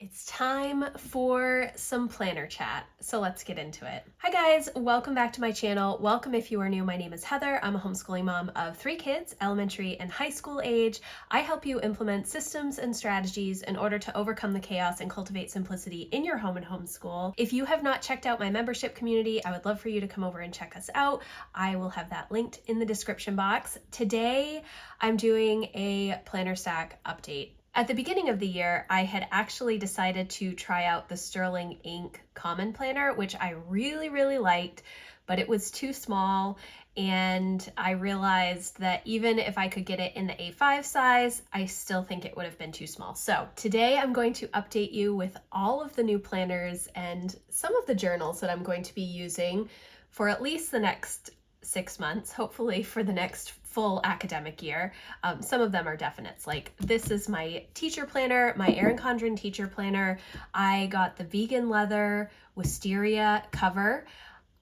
It's time for some planner chat, so let's get into it. Hi guys, welcome back to my channel. Welcome if you are new. My name is Heather. I'm a homeschooling mom of 3 kids, elementary and high school age. I help you implement systems and strategies in order to overcome the chaos and cultivate simplicity in your home and homeschool. If you have not checked out my membership community, I would love for you to come over and check us out. I will have that linked in the description box. Today, I'm doing a planner stack update. At the beginning of the year, I had actually decided to try out the Sterling Ink Common Planner, which I really liked, but it was too small, and I realized that even if I could get it in the A5 size, I still think it would have been too small. So today I'm going to update you with all of the new planners and some of the journals that I'm going to be using for at least the next 6 months, hopefully for the next full academic year. Some of them are definites. Like this is my teacher planner, my Erin Condren teacher planner. I got the vegan leather wisteria cover.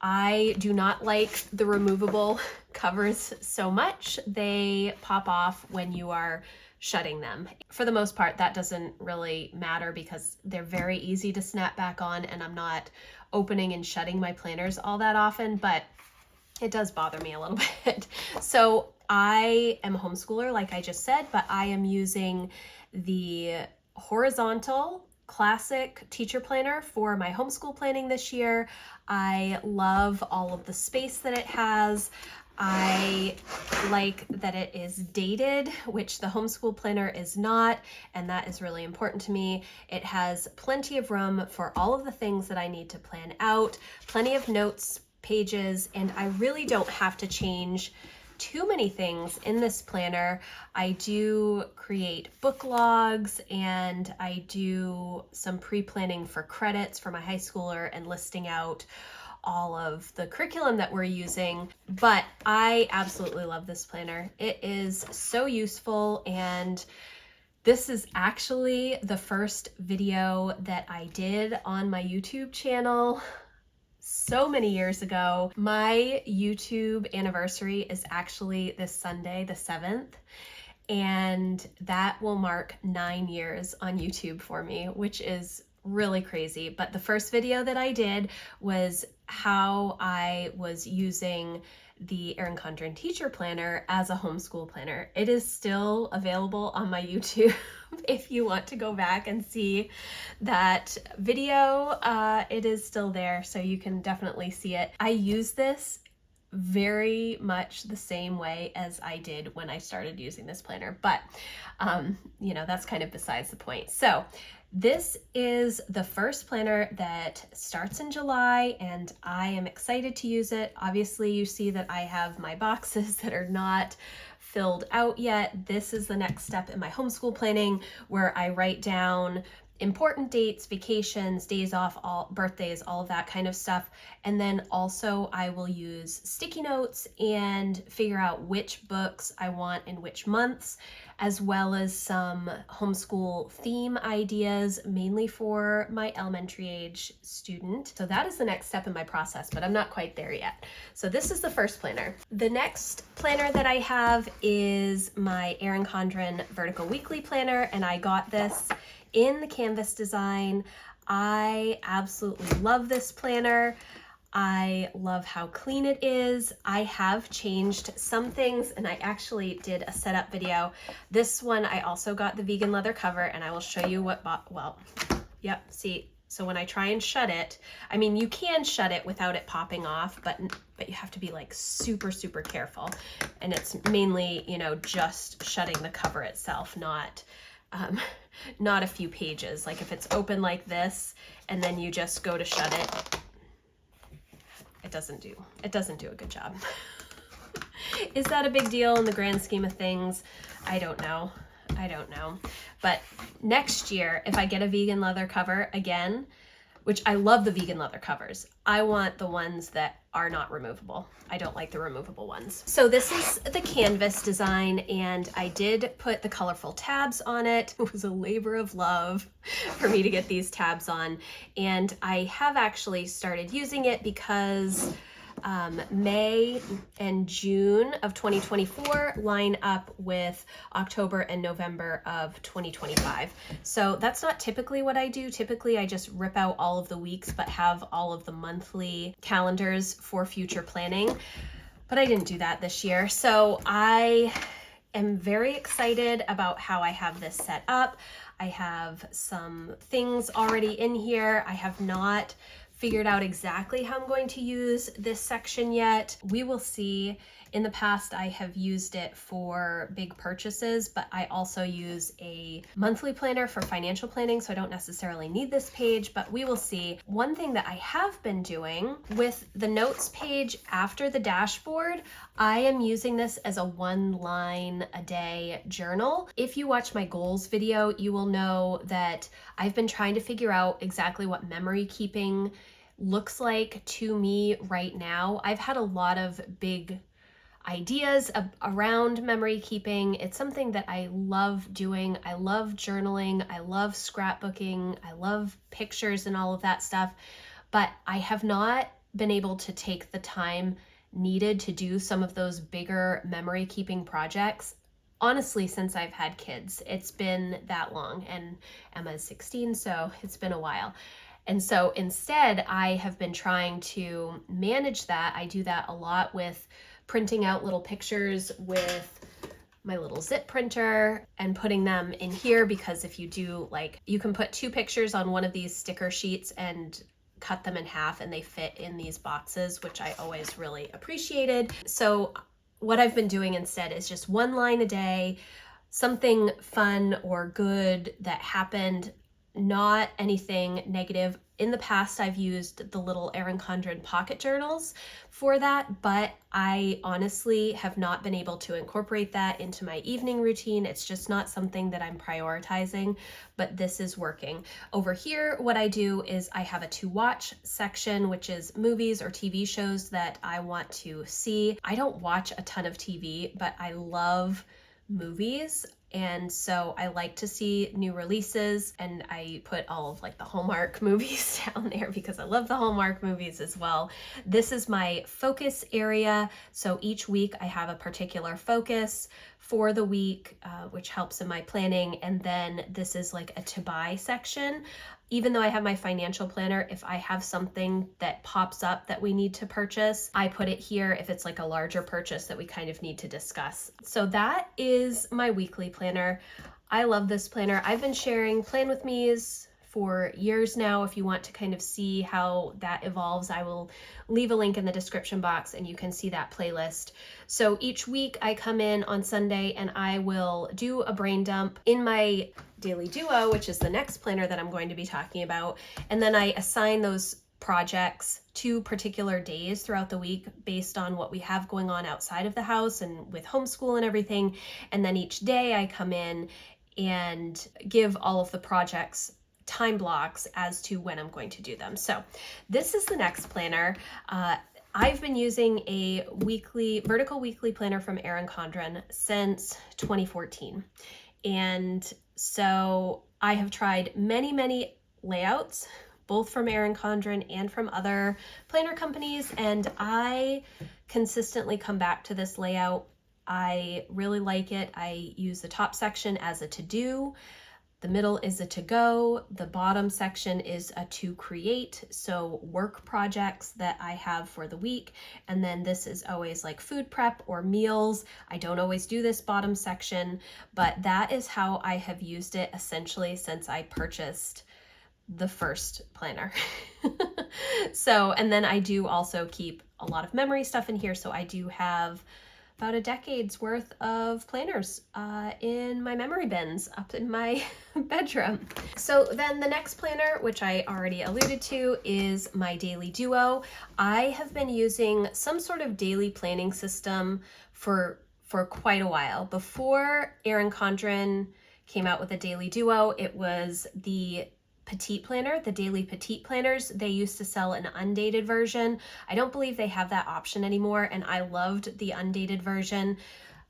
I do not like the removable covers so much. They pop off when you are shutting them. For the most part, that doesn't really matter because they're very easy to snap back on, and I'm not opening and shutting my planners all that often, but it does bother me a little bit. So I am a homeschooler, like I just said, but I am using the horizontal classic teacher planner for my homeschool planning this year. I love all of the space that it has. I like that it is dated, which the homeschool planner is not, and that is really important to me. It has plenty of room for all of the things that I need to plan out, plenty of notes, pages, and I really don't have to change too many things in this planner. I do create book logs and I do some pre-planning for credits for my high schooler and listing out all of the curriculum that we're using, but I absolutely love this planner. It is so useful, and this is actually the first video that I did on my YouTube channel so many years ago. My YouTube anniversary is actually this Sunday, the 7th, and that will mark 9 years on YouTube for me, which is really crazy. But the first video that I did was how I was using the Erin Condren teacher planner as a homeschool planner. It is still available on my YouTube if you want to go back and see that video. It is still there, so you can definitely see it. I use this very much the same way as I did when I started using this planner, but you know, that's kind of besides the point. So this is the first planner that starts in July, and I am excited to use it. Obviously, you see that I have my boxes that are not filled out yet. This is the next step in my homeschool planning, where I write down important dates, vacations, days off, all birthdays, all of that kind of stuff. And then also I will use sticky notes and figure out which books I want in which months, as well as some homeschool theme ideas, mainly for my elementary age student. So that is the next step in my process, but I'm not quite there yet. So this is the first planner. The next planner that I have is my Erin Condren Vertical Weekly Planner, and I got this in the canvas design. I absolutely love this planner. I love how clean it is. I have changed some things, and I actually did a setup video. This one I also got the vegan leather cover, and I will show you what yep, see, so when I try and shut it, I mean, you can shut it without it popping off, but you have to be like super careful. And it's mainly, you know, just shutting the cover itself, not a few pages. Like if it's open like this and then you just go to shut it, it doesn't do a good job. Is that a big deal in the grand scheme of things? I don't know. But next year, if I get a vegan leather cover again, which I love the vegan leather covers, I want the ones that are not removable. I don't like the removable ones. So this is the canvas design, and I did put the colorful tabs on it. It was a labor of love for me to get these tabs on, and I have actually started using it because May and June of 2024 line up with October and November of 2025. So that's not typically what I do. Typically I just rip out all of the weeks but have all of the monthly calendars for future planning. But I didn't do that this year. So I am very excited about how I have this set up. I have some things already in here. I have not figured out exactly how I'm going to use this section yet. We will see. In the past, I have used it for big purchases, but I also use a monthly planner for financial planning, so I don't necessarily need this page, but we will see. One thing that I have been doing with the notes page after the dashboard, I am using this as a 1 line a day journal. If you watch my goals video, you will know that I've been trying to figure out exactly what memory keeping looks like to me right now. I've had a lot of big ideas around memory keeping. It's something that I love doing. I love journaling. I love scrapbooking. I love pictures and all of that stuff, but I have not been able to take the time needed to do some of those bigger memory keeping projects. Honestly, since I've had kids, it's been that long, and Emma's 16, so it's been a while. And so instead, I have been trying to manage that. I do that a lot with printing out little pictures with my little zip printer and putting them in here, because if you do, like, you can put 2 pictures on one of these sticker sheets and cut them in half and they fit in these boxes, which I always really appreciated. So what I've been doing instead is just 1 line a day, something fun or good that happened, not anything negative. In the past, I've used the little Erin Condren pocket journals for that, but I honestly have not been able to incorporate that into my evening routine. It's just not something that I'm prioritizing, but this is working. Over here, what I do is I have a to watch section, which is movies or TV shows that I want to see. I don't watch a ton of TV, but I love movies. And so I like to see new releases, and I put all of like the Hallmark movies down there because I love the Hallmark movies as well. This is my focus area. So each week I have a particular focus for the week, which helps in my planning. And then this is like a to buy section. Even though I have my financial planner, if I have something that pops up that we need to purchase, I put it here if it's like a larger purchase that we kind of need to discuss. So that is my weekly planner. I love this planner. I've been sharing Plan With Me's for years now. If you want to kind of see how that evolves, I will leave a link in the description box and you can see that playlist. So each week I come in on Sunday and I will do a brain dump in my daily duo, which is the next planner that I'm going to be talking about. And then I assign those projects to particular days throughout the week based on what we have going on outside of the house and with homeschool and everything. And then each day I come in and give all of the projects time blocks as to when I'm going to do them. So this is the next planner. I've been using a vertical weekly planner from Erin Condren since 2014. And so I have tried many layouts, both from Erin Condren and from other planner companies, and I consistently come back to this layout. I really like it. I use the top section as a to-do. The middle is a to-go, the bottom section is a to create, so work projects that I have for the week, and then this is always like food prep or meals. I don't always do this bottom section, but that is how I have used it essentially since I purchased the first planner. So, and then I do also keep a lot of memory stuff in here, so I do have about a decade's worth of planners in my memory bins up in my bedroom. So then the next planner, which I already alluded to, is my daily duo. I have been using some sort of daily planning system for quite a while. Before Erin Condren came out with a daily duo, it was the petite planner, the daily petite planners. They used to sell an undated version. I don't believe they have that option anymore, and I loved the undated version.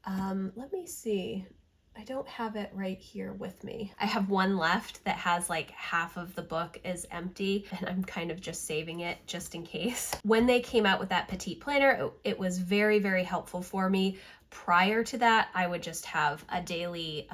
Let me see. I don't have it right here with me. I have one left that has like half of the book is empty, and I'm kind of just saving it just in case. When they came out with that petite planner, it was very, very helpful for me. Prior to that, I would just have a daily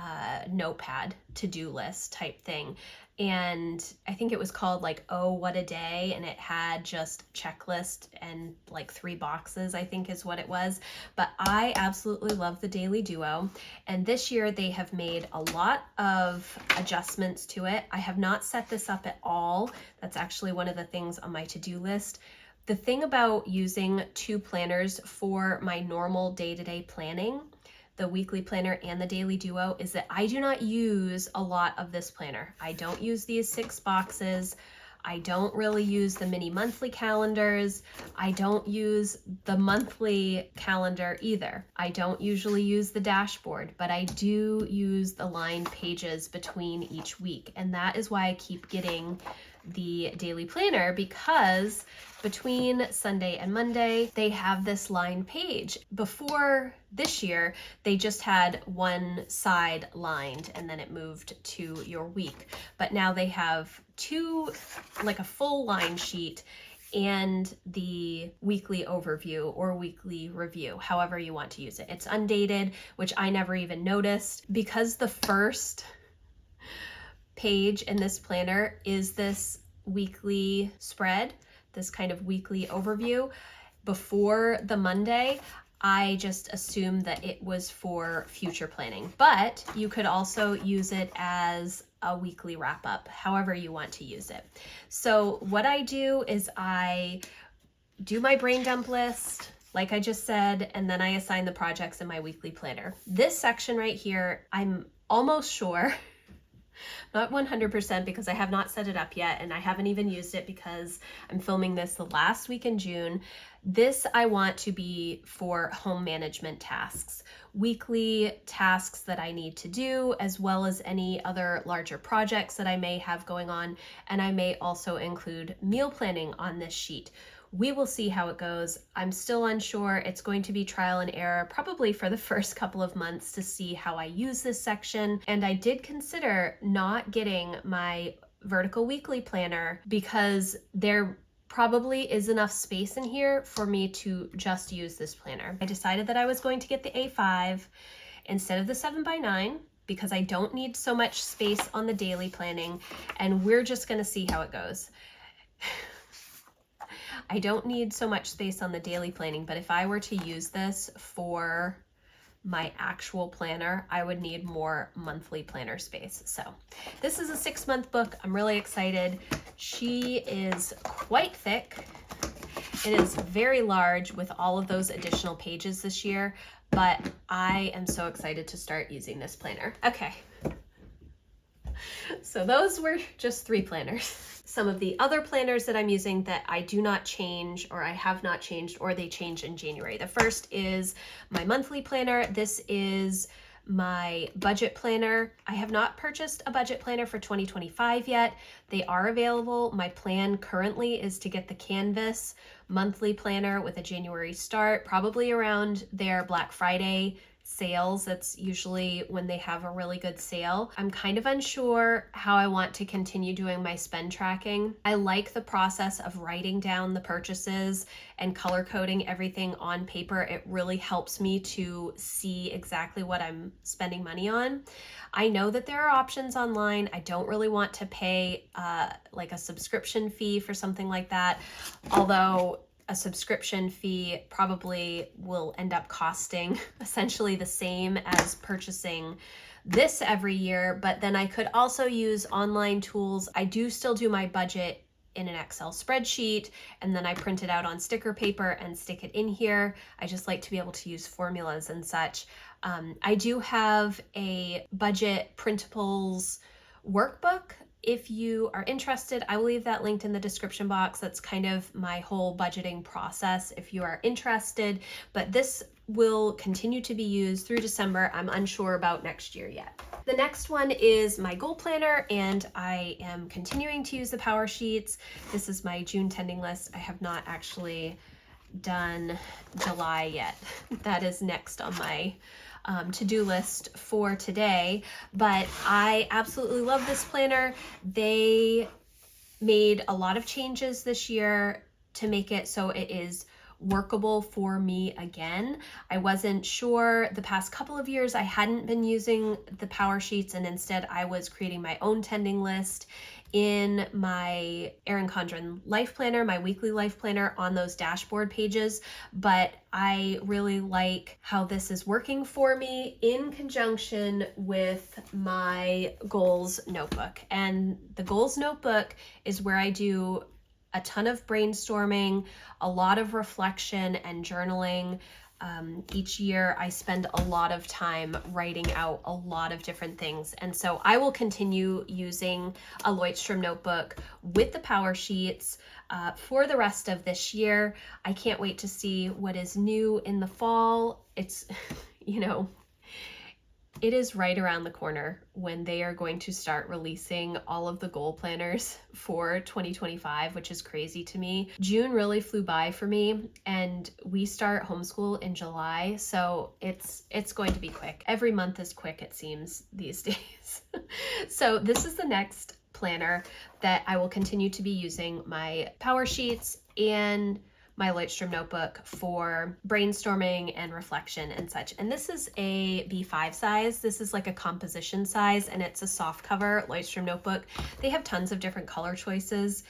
notepad to-do list type thing. And I think it was called like, Oh, What a Day. And it had just checklist and like 3 boxes, I think is what it was. But I absolutely love the Daily Duo. And this year they have made a lot of adjustments to it. I have not set this up at all. That's actually one of the things on my to-do list. The thing about using 2 planners for my normal day-to-day planning, the weekly planner and the Daily Duo, is that I do not use a lot of this planner. I don't use these 6 boxes. I don't really use the mini monthly calendars. I don't use the monthly calendar either. I don't usually use the dashboard, but I do use the lined pages between each week. And that is why I keep getting the daily planner, because between Sunday and Monday, they have this lined page. Before this year, they just had one side lined and then it moved to your week. But now they have 2, like a full line sheet and the weekly overview or weekly review, however you want to use it. It's undated, which I never even noticed, because the first page in this planner is this weekly spread, this kind of weekly overview. Before the Monday, I just assumed that it was for future planning, but you could also use it as a weekly wrap up, however you want to use it. So what I do is I do my brain dump list, like I just said, and then I assign the projects in my weekly planner. This section right here, I'm almost sure, not 100% because I have not set it up yet and I haven't even used it because I'm filming this the last week in June. This I want to be for home management tasks, weekly tasks that I need to do, as well as any other larger projects that I may have going on. And I may also include meal planning on this sheet. We will see how it goes. I'm still unsure. It's going to be trial and error, probably for the first couple of months, to see how I use this section. And I did consider not getting my vertical weekly planner because there probably is enough space in here for me to just use this planner. I decided that I was going to get the A5 instead of the 7x9 because I don't need so much space on the daily planning, and we're just going to see how it goes. I don't need so much space on the daily planning, but if I were to use this for my actual planner, I would need more monthly planner space. So this is a 6-month book. I'm really excited. She is quite thick. It is very large with all of those additional pages this year, but I am so excited to start using this planner. Okay. So those were just 3 planners. Some of the other planners that I'm using that I do not change, or I have not changed, or they change in January. The first is my monthly planner. This is my budget planner. I have not purchased a budget planner for 2025 yet. They are available. My plan currently is to get the Canvas monthly planner with a January start, probably around their Black Friday sales. That's usually when they have a really good sale. I'm kind of unsure how I want to continue doing my spend tracking. I like the process of writing down the purchases and color coding everything on paper. It really helps me to see exactly what I'm spending money on. I know that there are options online. I don't really want to pay like a subscription fee for something like that, although a subscription fee probably will end up costing essentially the same as purchasing this every year. But then I could also use online tools. I do still do my budget in an Excel spreadsheet, and then I print it out on sticker paper and stick it in here. I just like to be able to use formulas and such. I do have a budget printables workbook. If you are interested, I will leave that linked in the description box. That's kind of my whole budgeting process if you are interested, but this will continue to be used through December. I'm unsure about next year yet. The next one is my goal planner, and I am continuing to use the Power Sheets. This is my June tending list. I have not actually done July yet. That is next on my to-do list for today, but I absolutely love this planner. They made a lot of changes this year to make it so it is workable for me again. I wasn't sure the past couple of years. I hadn't been using the power sheets, and instead I was creating my own tending list in my Erin Condren life planner, my weekly life planner, on those dashboard pages. But I really like how this is working for me in conjunction with my goals notebook. And the goals notebook is where I do a ton of brainstorming, a lot of reflection and journaling. Each year I spend a lot of time writing out a lot of different things. And so I will continue using a Lloydstrom notebook with the power sheets for the rest of this year. I can't wait to see what is new in the fall. It's, you know, it is right around the corner when they are going to start releasing all of the goal planners for 2025, which is crazy to me. June really flew by for me, and we start homeschool in July, so it's going to be quick. Every month is quick, it seems, these days. So this is the next planner that I will continue to be using, my power sheets and my Lloydstrom notebook for brainstorming and reflection and such. And this is a B5 size. This is like a composition size, and it's a soft cover Lloydstrom notebook. They have tons of different color choices,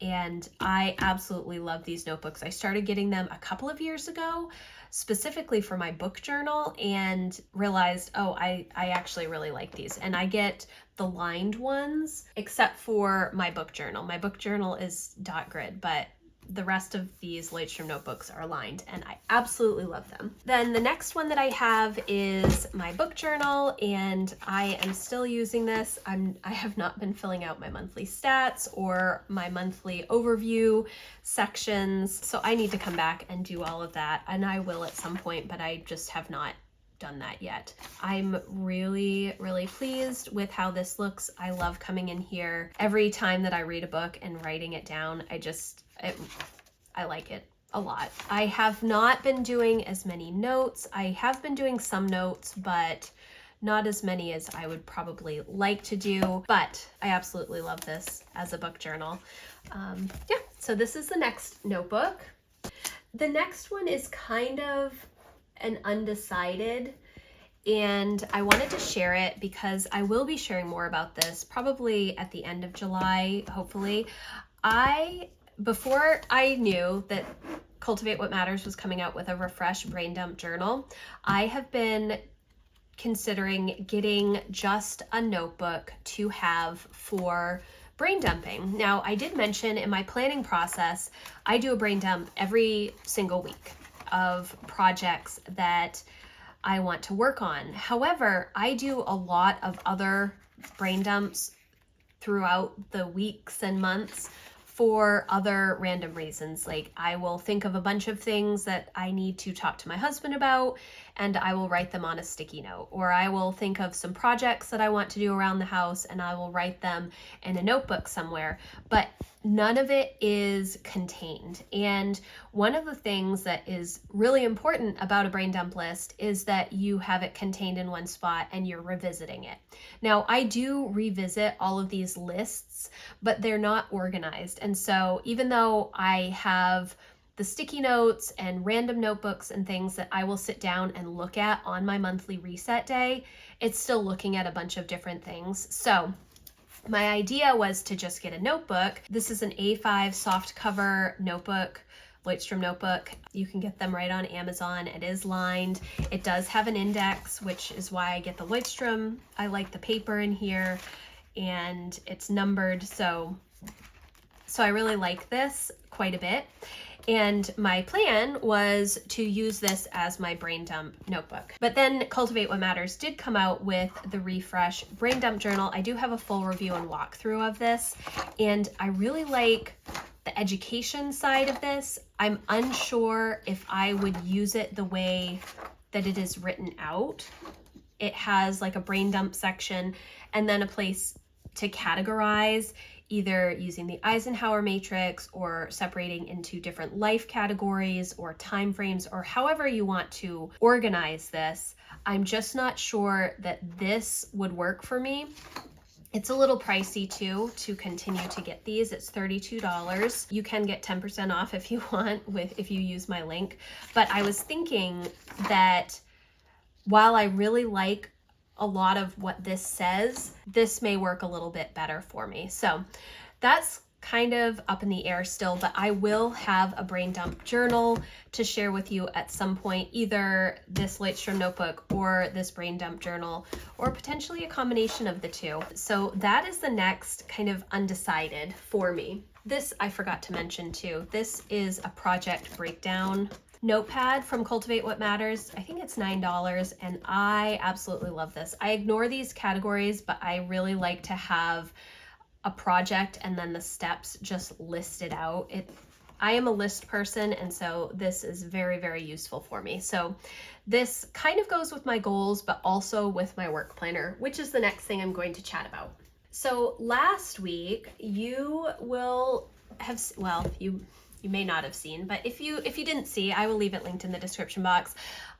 and I absolutely love these notebooks. I started getting them a couple of years ago, specifically for my book journal, and realized, oh, I actually really like these. And I get the lined ones, except for my book journal. My book journal is dot grid, but the rest of these Lloydstrom notebooks are lined, and I absolutely love them. Then the next one that I have is my book journal, and I am still using this. I have not been filling out my monthly stats or my monthly overview sections, so I need to come back and do all of that, and I will at some point, but I just have not done that yet. I'm really, really pleased with how this looks. I love coming in here every time that I read a book and writing it down. I like it a lot. I have not been doing as many notes. I have been doing some notes, but not as many as I would probably like to do, but I absolutely love this as a book journal. Yeah, so this is the next notebook. The next one is kind of an undecided, and I wanted to share it because I will be sharing more about this probably at the end of July, hopefully. Before I knew that Cultivate What Matters was coming out with a refresh brain dump journal, I have been considering getting just a notebook to have for brain dumping. Now, I did mention in my planning process, I do a brain dump every single week of projects that I want to work on. However, I do a lot of other brain dumps throughout the weeks and months for other random reasons. Like, I will think of a bunch of things that I need to talk to my husband about, and I will write them on a sticky note. Or I will think of some projects that I want to do around the house, and I will write them in a notebook somewhere. But none of it is contained. And one of the things that is really important about a brain dump list is that you have it contained in one spot and you're revisiting it. Now, I do revisit all of these lists, but they're not organized. And so even though I have the sticky notes and random notebooks and things that I will sit down and look at on my monthly reset day, it's still looking at a bunch of different things. So my idea was to just get a notebook. This is an A5 soft cover notebook, Lloydstrom notebook. You can get them right on Amazon. It is lined. It does have an index, which is why I get the Lloydstrom. I like the paper in here, and it's numbered. So I really like this quite a bit. And my plan was to use this as my brain dump notebook. But then Cultivate What Matters did come out with the refresh brain dump journal. I do have a full review and walkthrough of this, and I really like the education side of this. I'm unsure if I would use it the way that it is written out. It has like a brain dump section and then a place to categorize either using the Eisenhower matrix or separating into different life categories or time frames or however you want to organize this. I'm just not sure that this would work for me. It's a little pricey too to continue to get these. It's $32. You can get 10% off if you want if you use my link. But I was thinking that while I really like a lot of what this says, this may work a little bit better for me. So that's kind of up in the air still, but I will have a brain dump journal to share with you at some point, either this Lightstrom notebook or this brain dump journal, or potentially a combination of the two. So that is the next kind of undecided for me. This I forgot to mention too. This is a project breakdown notepad from Cultivate What Matters. I think it's $9 and I absolutely love this. I ignore these categories, but I really like to have a project and then the steps just listed out. I am a list person, and so this is very, very useful for me. So this kind of goes with my goals, but also with my work planner, which is the next thing I'm going to chat about. So last week you will have, well, you may not have seen, but if you didn't see, I will leave it linked in the description box.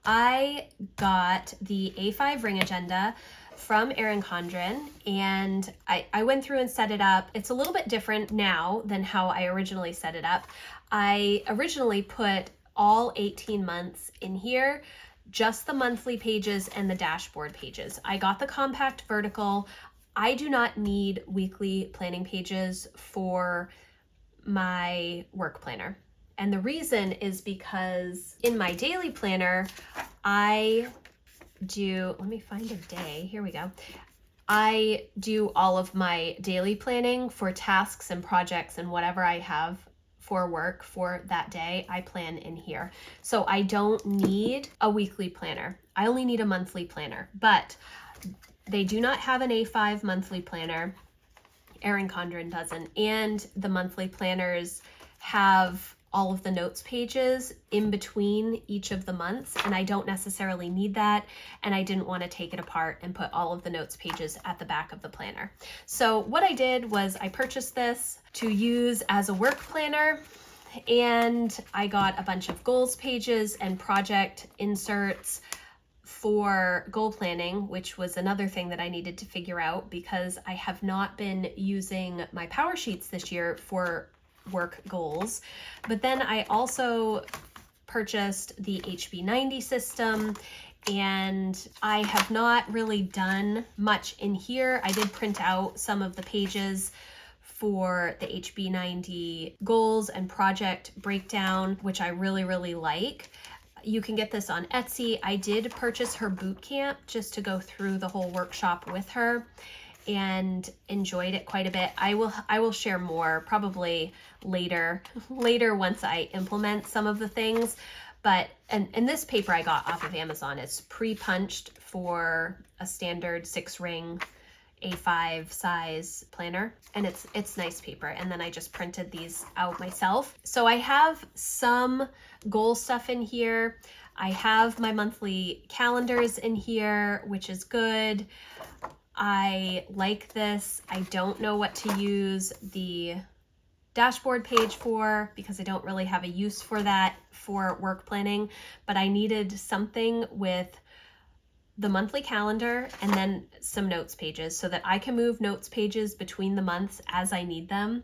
I got the A5 ring agenda from Erin Condren, and I went through and set it up. It's a little bit different now than how I originally set it up. I originally put all 18 months in here, just the monthly pages and the dashboard pages. I got the compact vertical. I do not need weekly planning pages for my work planner. And the reason is because in my daily planner, let me find a day, here we go. I do all of my daily planning for tasks and projects and whatever I have for work for that day, I plan in here. So I don't need a weekly planner. I only need a monthly planner, but they do not have an A5 monthly planner. Erin Condren doesn't, and the monthly planners have all of the notes pages in between each of the months, and I don't necessarily need that, and I didn't want to take it apart and put all of the notes pages at the back of the planner. So what I did was I purchased this to use as a work planner, and I got a bunch of goals pages and project inserts for goal planning, which was another thing that I needed to figure out because I have not been using my power sheets this year for work goals. But then I also purchased the HB90 system, and I have not really done much in here. I did print out some of the pages for the HB90 goals and project breakdown, which I really, really like. You can get this on Etsy. I did purchase her boot camp just to go through the whole workshop with her and enjoyed it quite a bit. I will share more probably later once I implement some of the things. But and this paper I got off of Amazon. It's pre-punched for a standard 6-ring A5 size planner, and it's nice paper. And then I just printed these out myself. So I have some goal stuff in here. I have my monthly calendars in here, which is good. I like this. I don't know what to use the dashboard page for because I don't really have a use for that for work planning, but I needed something with the monthly calendar and then some notes pages so that I can move notes pages between the months as I need them.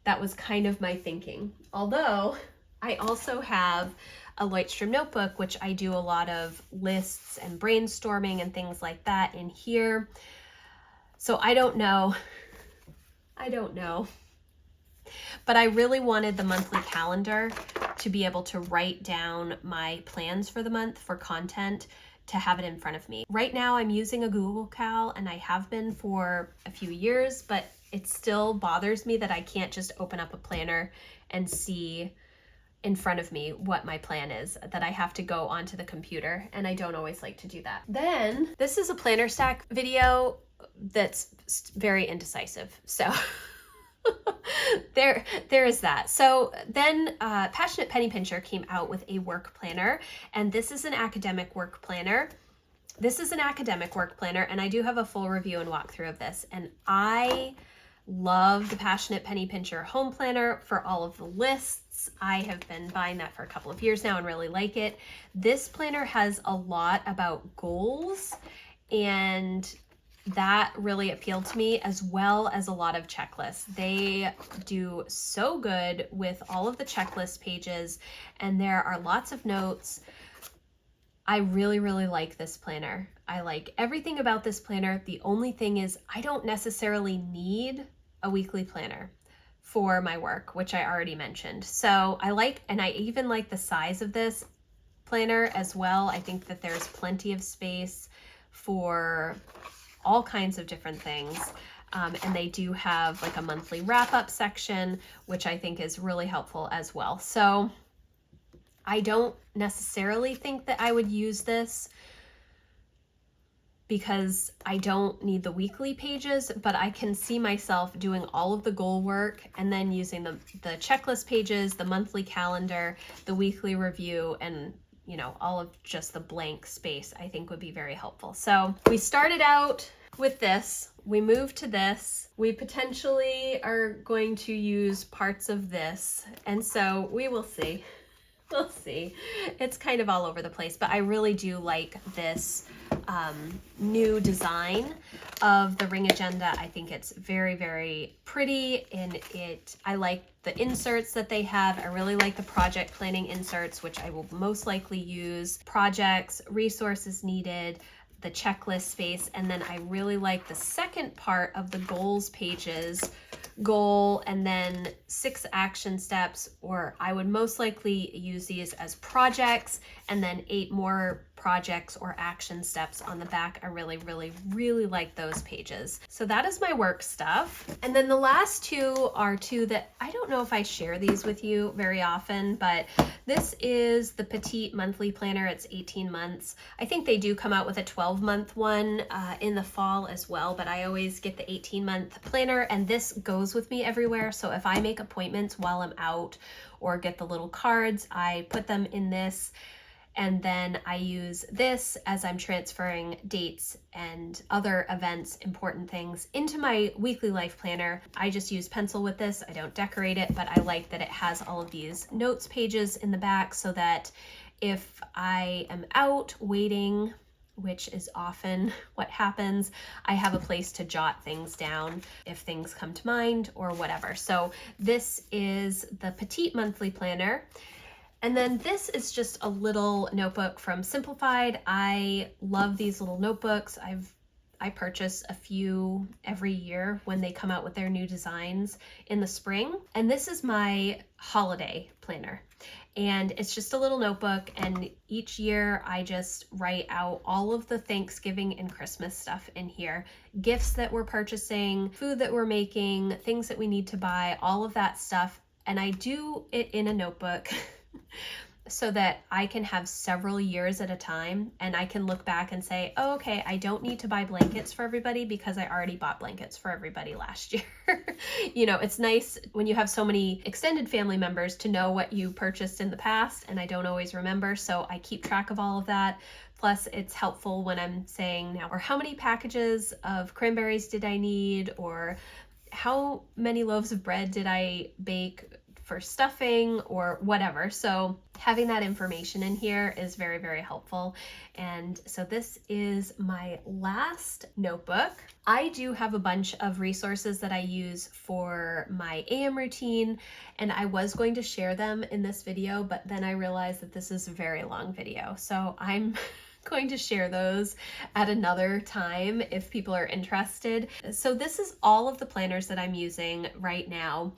That was kind of my thinking. Although I also have a Lightstrom notebook, which I do a lot of lists and brainstorming and things like that in here. So I don't know. But I really wanted the monthly calendar to be able to write down my plans for the month for content, to have it in front of me. Right now I'm using a Google Cal, and I have been for a few years, but it still bothers me that I can't just open up a planner and see in front of me what my plan is, that I have to go onto the computer, and I don't always like to do that. Then this is a planner stack video that's very indecisive. So there is that. So then Passionate Penny Pincher came out with a work planner, and this is an academic work planner. And I do have a full review and walkthrough of this, and I Love the Passionate Penny Pincher Home Planner for all of the lists. I have been buying that for a couple of years now and really like it. This planner has a lot about goals, and that really appealed to me, as well as a lot of checklists. They do so good with all of the checklist pages, and there are lots of notes. I really, really like this planner. I like everything about this planner. The only thing is I don't necessarily need a weekly planner for my work, which I already mentioned. So I like, and I even like the size of this planner as well. I think that there's plenty of space for all kinds of different things. And they do have like a monthly wrap-up section, which I think is really helpful as well. So I don't necessarily think that I would use this because I don't need the weekly pages, but I can see myself doing all of the goal work and then using the checklist pages, the monthly calendar, the weekly review, and all of just the blank space I think would be very helpful. So we started out with this, we moved to this, we potentially are going to use parts of this, and so we will see. We'll see. It's kind of all over the place, but I really do like this new design of the ring agenda. I think it's very, very pretty, and I like the inserts that they have. I really like the project planning inserts, which I will most likely use. Projects, resources needed, the checklist space, and then I really like the second part of the goals pages, goal, and then 6 action steps, or I would most likely use these as projects, and then 8 more projects or action steps on the back. I really, really, really like those pages. So that is my work stuff. And then the last 2 are 2 that I don't know if I share these with you very often, but this is the Petite Monthly Planner. It's 18 months. I think they do come out with a 12-month one in the fall as well, but I always get the 18-month planner, and this goes with me everywhere. So if I make appointments while I'm out or get the little cards, I put them in this. And then I use this as I'm transferring dates and other events, important things, into my weekly life planner. I just use pencil with this. I don't decorate it, but I like that it has all of these notes pages in the back so that if I am out waiting, which is often what happens, I have a place to jot things down if things come to mind or whatever. So this is the Petite Monthly Planner. And then this is just a little notebook from Simplified. I love these little notebooks. I purchase a few every year when they come out with their new designs in the spring. And this is my holiday planner. And it's just a little notebook, and each year I just write out all of the Thanksgiving and Christmas stuff in here. Gifts that we're purchasing, food that we're making, things that we need to buy, all of that stuff. And I do it in a notebook so that I can have several years at a time, and I can look back and say, oh, okay, I don't need to buy blankets for everybody because I already bought blankets for everybody last year. It's nice when you have so many extended family members to know what you purchased in the past, and I don't always remember, so I keep track of all of that. Plus, it's helpful when I'm saying now, or how many packages of cranberries did I need, or how many loaves of bread did I bake for stuffing, or whatever. So having that information in here is very, very helpful. And so this is my last notebook. I do have a bunch of resources that I use for my AM routine, and I was going to share them in this video, but then I realized that this is a very long video. So I'm going to share those at another time if people are interested. So this is all of the planners that I'm using right now.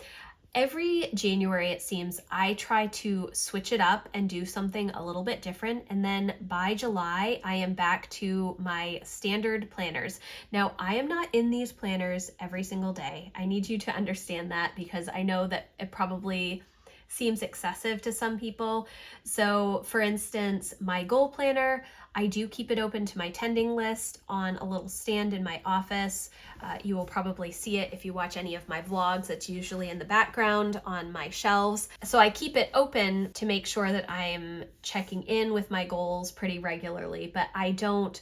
Every January, it seems, I try to switch it up and do something a little bit different. And then by July, I am back to my standard planners. Now, I am not in these planners every single day. I need you to understand that because I know that it probably seems excessive to some people. So for instance, my goal planner, I do keep it open to my tending list on a little stand in my office. You will probably see it if you watch any of my vlogs. It's usually in the background on my shelves. So I keep it open to make sure that I'm checking in with my goals pretty regularly, but I don't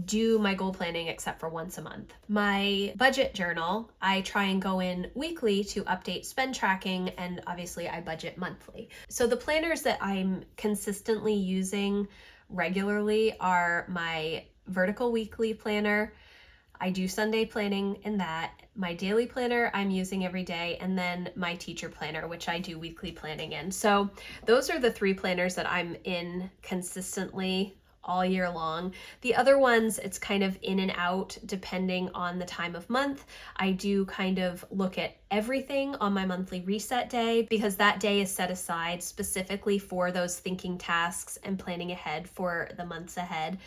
do my goal planning except for once a month. My budget journal, I try and go in weekly to update spend tracking, and obviously I budget monthly. So the planners that I'm consistently using regularly are my vertical weekly planner. I do Sunday planning in that. My daily planner I'm using every day, and then my teacher planner, which I do weekly planning in. So those are the 3 planners that I'm in consistently all year long. The other ones, it's kind of in and out depending on the time of month. I do kind of look at everything on my monthly reset day, because that day is set aside specifically for those thinking tasks and planning ahead for the months ahead.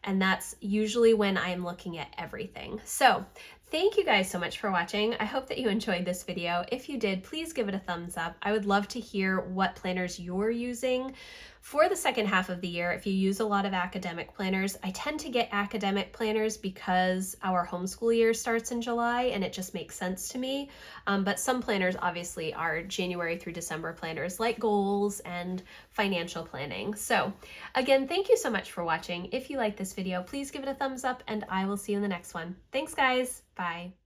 And that's usually when I'm looking at everything. So thank you guys so much for watching. I hope that you enjoyed this video. If you did, please give it a thumbs up. I would love to hear what planners you're using for the second half of the year. If you use a lot of academic planners, I tend to get academic planners because our homeschool year starts in July and it just makes sense to me. But some planners obviously are January through December planners, like goals and financial planning. So again, thank you so much for watching. If you like this video, please give it a thumbs up, and I will see you in the next one. Thanks guys, bye.